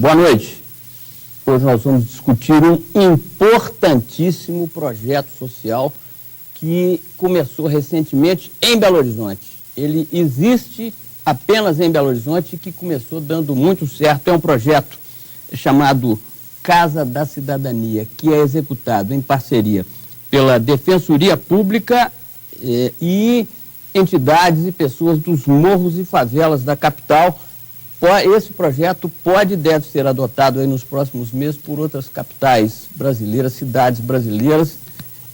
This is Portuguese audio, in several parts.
Boa noite. Hoje nós vamos discutir um importantíssimo projeto social que começou recentemente em Belo Horizonte. Ele existe apenas em Belo Horizonte e que começou dando muito certo. É um projeto chamado Casa da Cidadania, que é executado em parceria pela Defensoria Pública e entidades e pessoas dos morros e favelas da capital. Esse projeto pode e deve ser adotado aí nos próximos meses por outras capitais brasileiras, cidades brasileiras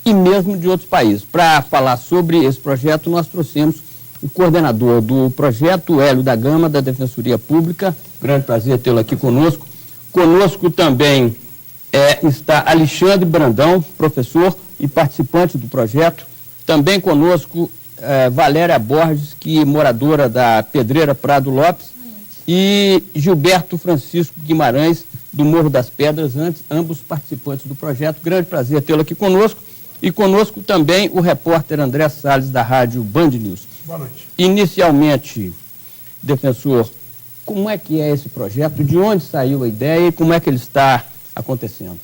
e mesmo de outros países. Para falar sobre esse projeto, nós trouxemos o coordenador do projeto, Hélio da Gama, da Defensoria Pública. Grande prazer tê-lo aqui conosco. Conosco também está Alexandre Brandão, professor e participante do projeto. Também conosco Valéria Borges, que é moradora da Pedreira Prado Lopes, e Gilberto Francisco Guimarães, do Morro das Pedras, ambos participantes do projeto. Grande prazer tê-lo aqui conosco. E conosco também o repórter André Salles, da rádio Band News. Boa noite. Inicialmente, defensor, como é que é esse projeto? De onde saiu a ideia e como é que ele está acontecendo?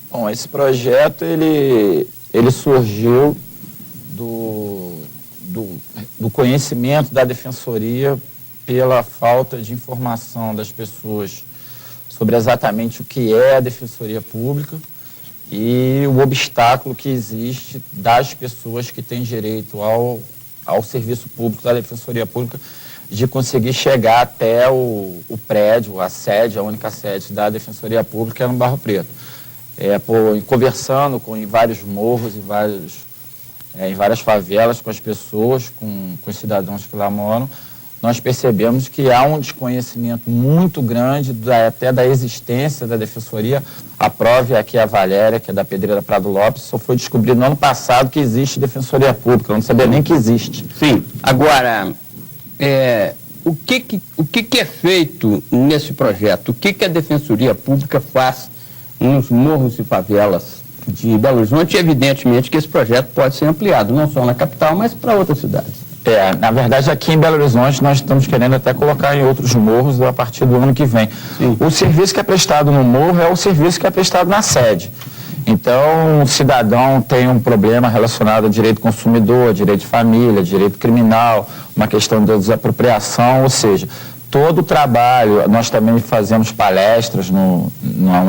Bom, esse projeto, ele surgiu do conhecimento da Defensoria pela falta de informação das pessoas sobre exatamente o que é a Defensoria Pública e o obstáculo que existe das pessoas que têm direito ao serviço público da Defensoria Pública de conseguir chegar até o prédio, a sede, a única sede da Defensoria Pública é no Barro Preto. Conversando em vários morros e em várias favelas com as pessoas, com os cidadãos que lá moram, nós percebemos que há um desconhecimento muito grande até da existência da Defensoria. A prova é aqui a Valéria, que é da Pedreira Prado Lopes, só foi descobrido no ano passado que existe Defensoria Pública, eu não sabia nem que existe. Sim, agora, o que é feito nesse projeto? O que a Defensoria Pública faz nos morros e favelas de Belo Horizonte? E evidentemente que esse projeto pode ser ampliado, não só na capital, mas para outras cidades. Na verdade, aqui em Belo Horizonte, nós estamos querendo até colocar em outros morros a partir do ano que vem. Sim. O serviço que é prestado no morro é o serviço que é prestado na sede. Então, o cidadão tem um problema relacionado a direito consumidor, direito de família, direito criminal, uma questão de desapropriação, ou seja, todo o trabalho, nós também fazemos palestras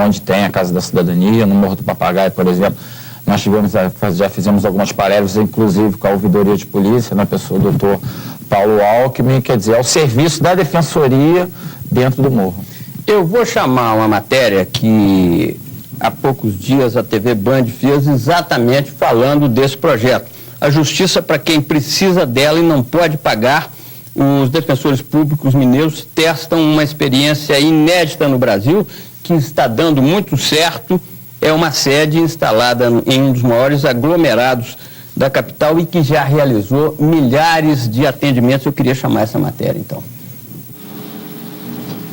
onde tem a Casa da Cidadania, no Morro do Papagaio, por exemplo. Nós já fizemos algumas palestras, inclusive com a ouvidoria de polícia, na pessoa do doutor Paulo Alckmin, quer dizer, é o serviço da Defensoria dentro do morro. Eu vou chamar uma matéria que há poucos dias a TV Band fez exatamente falando desse projeto. A justiça para quem precisa dela e não pode pagar. Os defensores públicos mineiros testam uma experiência inédita no Brasil, que está dando muito certo. É uma sede instalada em um dos maiores aglomerados da capital e que já realizou milhares de atendimentos. Eu queria chamar essa matéria, então.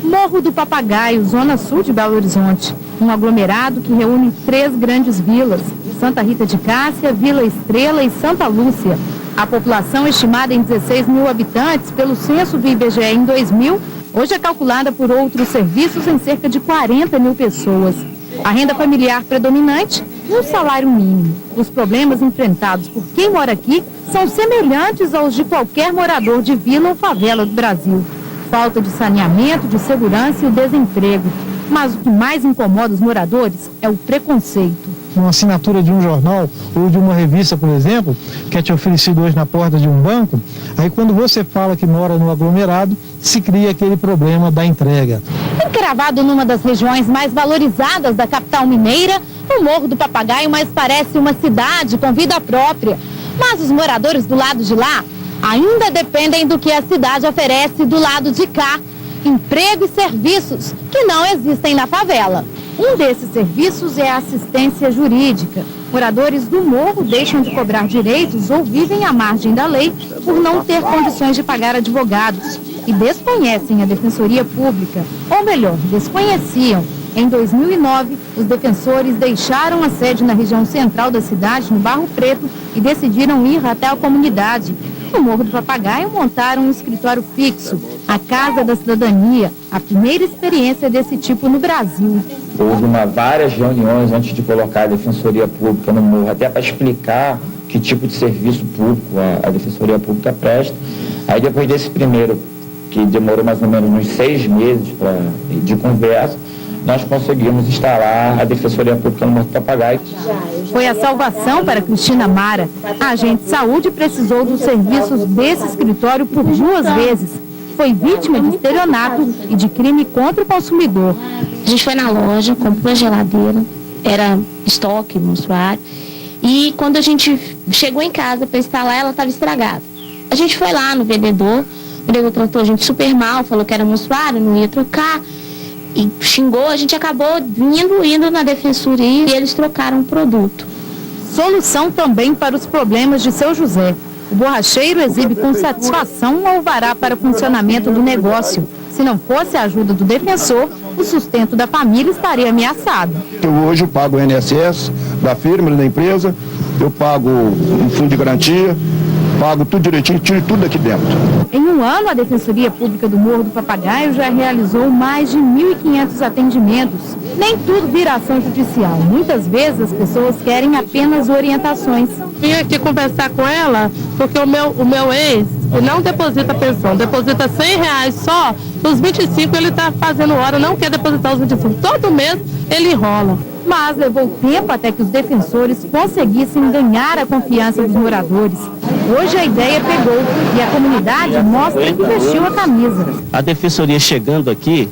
Morro do Papagaio, zona sul de Belo Horizonte. Um aglomerado que reúne 3 grandes vilas: Santa Rita de Cássia, Vila Estrela e Santa Lúcia. A população, estimada em 16 mil habitantes pelo censo do IBGE em 2000, hoje é calculada por outros serviços em cerca de 40 mil pessoas. A renda familiar predominante e um salário mínimo. Os problemas enfrentados por quem mora aqui são semelhantes aos de qualquer morador de vila ou favela do Brasil. Falta de saneamento, de segurança e o desemprego. Mas o que mais incomoda os moradores é o preconceito. Uma assinatura de um jornal ou de uma revista, por exemplo, que é te oferecido hoje na porta de um banco, aí quando você fala que mora no aglomerado, se cria aquele problema da entrega. Encravado numa das regiões mais valorizadas da capital mineira, o Morro do Papagaio mais parece uma cidade com vida própria. Mas os moradores do lado de lá ainda dependem do que a cidade oferece do lado de cá. Emprego e serviços que não existem na favela. Um desses serviços é a assistência jurídica. Moradores do morro deixam de cobrar direitos ou vivem à margem da lei por não ter condições de pagar advogados e desconhecem a Defensoria Pública, ou melhor, desconheciam. Em 2009, os defensores deixaram a sede na região central da cidade, no Barro Preto, e decidiram ir até a comunidade. No Morro do Papagaio montaram um escritório fixo, a Casa da Cidadania, a primeira experiência desse tipo no Brasil. Houve várias reuniões antes de colocar a Defensoria Pública no morro, até para explicar que tipo de serviço público a Defensoria Pública presta. Aí depois desse primeiro, que demorou mais ou menos uns 6 meses de conversa, nós conseguimos instalar a Defensoria Pública no Morro do Papagaio. Foi a salvação para Cristina Mara. A agente de saúde precisou dos serviços desse escritório por 2 vezes. Foi vítima de estelionato e de crime contra o consumidor. A gente foi na loja, comprou a geladeira, era estoque, mostruário, e quando a gente chegou em casa para instalar, ela estava estragada. A gente foi lá no vendedor, o vendedor tratou a gente super mal, falou que era mostruário, não ia trocar, e xingou, a gente acabou indo na defensoria e eles trocaram o produto. Solução também para os problemas de Seu José. O borracheiro exibe com satisfação um alvará para o funcionamento do negócio. Se não fosse a ajuda do defensor, o sustento da família estaria ameaçado. Hoje eu pago o INSS da firma, da empresa, eu pago o fundo de garantia, pago tudo direitinho, tiro tudo aqui dentro. Em um ano, a Defensoria Pública do Morro do Papagaio já realizou mais de 1.500 atendimentos. Nem tudo vira ação judicial. Muitas vezes as pessoas querem apenas orientações. Vim aqui conversar com ela porque o meu ex não deposita a pensão, deposita R$100 só, os 25 ele está fazendo hora, não quer depositar os 25. Todo mês ele enrola. Mas levou tempo até que os defensores conseguissem ganhar a confiança dos moradores. Hoje a ideia pegou e a comunidade mostra que vestiu a camisa. A defensoria chegando aqui,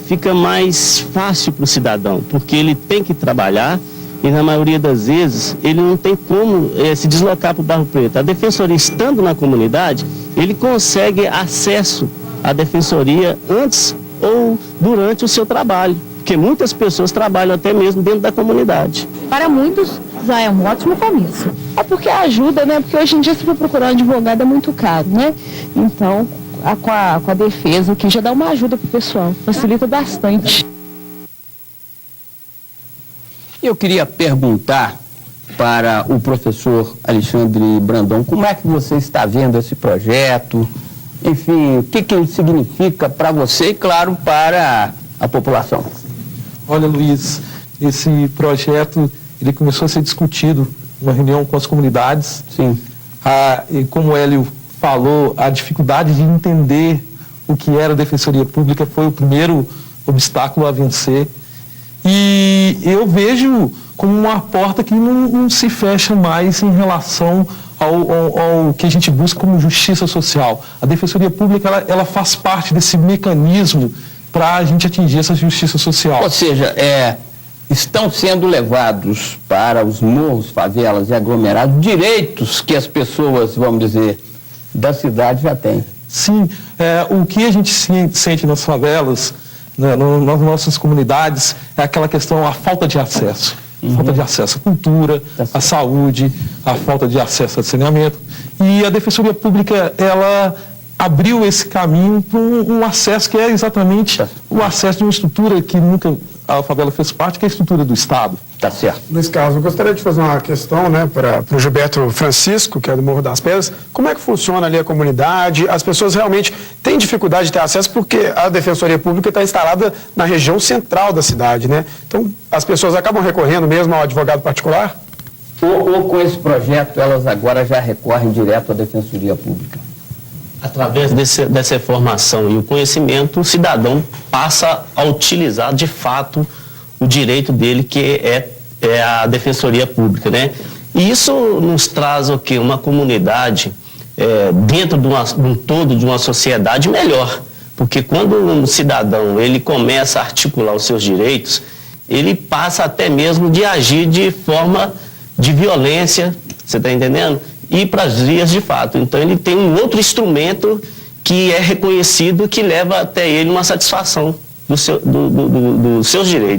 fica mais fácil para o cidadão, porque ele tem que trabalhar e na maioria das vezes ele não tem como se deslocar para o Barro Preto. A defensoria estando na comunidade, ele consegue acesso à defensoria antes ou durante o seu trabalho, porque muitas pessoas trabalham até mesmo dentro da comunidade. Para muitos, já é um ótimo começo. É porque ajuda, né? Porque hoje em dia, se for procurar um advogado, é muito caro, né? Então, com a defesa aqui já dá uma ajuda para o pessoal, facilita bastante. Eu queria perguntar para o professor Alexandre Brandão, como é que você está vendo esse projeto? Enfim, o que ele significa para você e, claro, para a população? Olha, Luiz, esse projeto ele começou a ser discutido numa reunião com as comunidades. Sim. E como o Hélio falou, a dificuldade de entender o que era a Defensoria Pública foi o primeiro obstáculo a vencer. E eu vejo como uma porta que não se fecha mais em relação ao que a gente busca como justiça social. A Defensoria Pública ela faz parte desse mecanismo para a gente atingir essa justiça social. Ou seja, estão sendo levados para os morros, favelas e aglomerados direitos que as pessoas, vamos dizer, da cidade já têm. Sim, o que a gente sente nas favelas, nas nossas comunidades, é aquela questão, a falta de acesso. Falta de acesso à cultura, à saúde, a falta de acesso ao saneamento. E a Defensoria Pública, ela abriu esse caminho para um acesso que é exatamente o acesso de uma estrutura que nunca a favela fez parte, que é a estrutura do Estado. Tá certo. Nesse caso, eu gostaria de fazer uma questão, né, para o Gilberto Francisco, que é do Morro das Pedras. Como é que funciona ali a comunidade? As pessoas realmente têm dificuldade de ter acesso porque a Defensoria Pública está instalada na região central da cidade, né? Então, as pessoas acabam recorrendo mesmo ao advogado particular? Ou com esse projeto, elas agora já recorrem direto à Defensoria Pública? Através dessa informação e o conhecimento, o cidadão passa a utilizar de fato o direito dele, que é a Defensoria Pública, né? E isso nos traz o quê? Uma comunidade dentro de um todo de uma sociedade melhor, porque quando um cidadão ele começa a articular os seus direitos, ele passa até mesmo de agir de forma de violência, você está entendendo? E para as vias de fato. Então ele tem um outro instrumento que é reconhecido, que leva até ele uma satisfação dos seus direitos.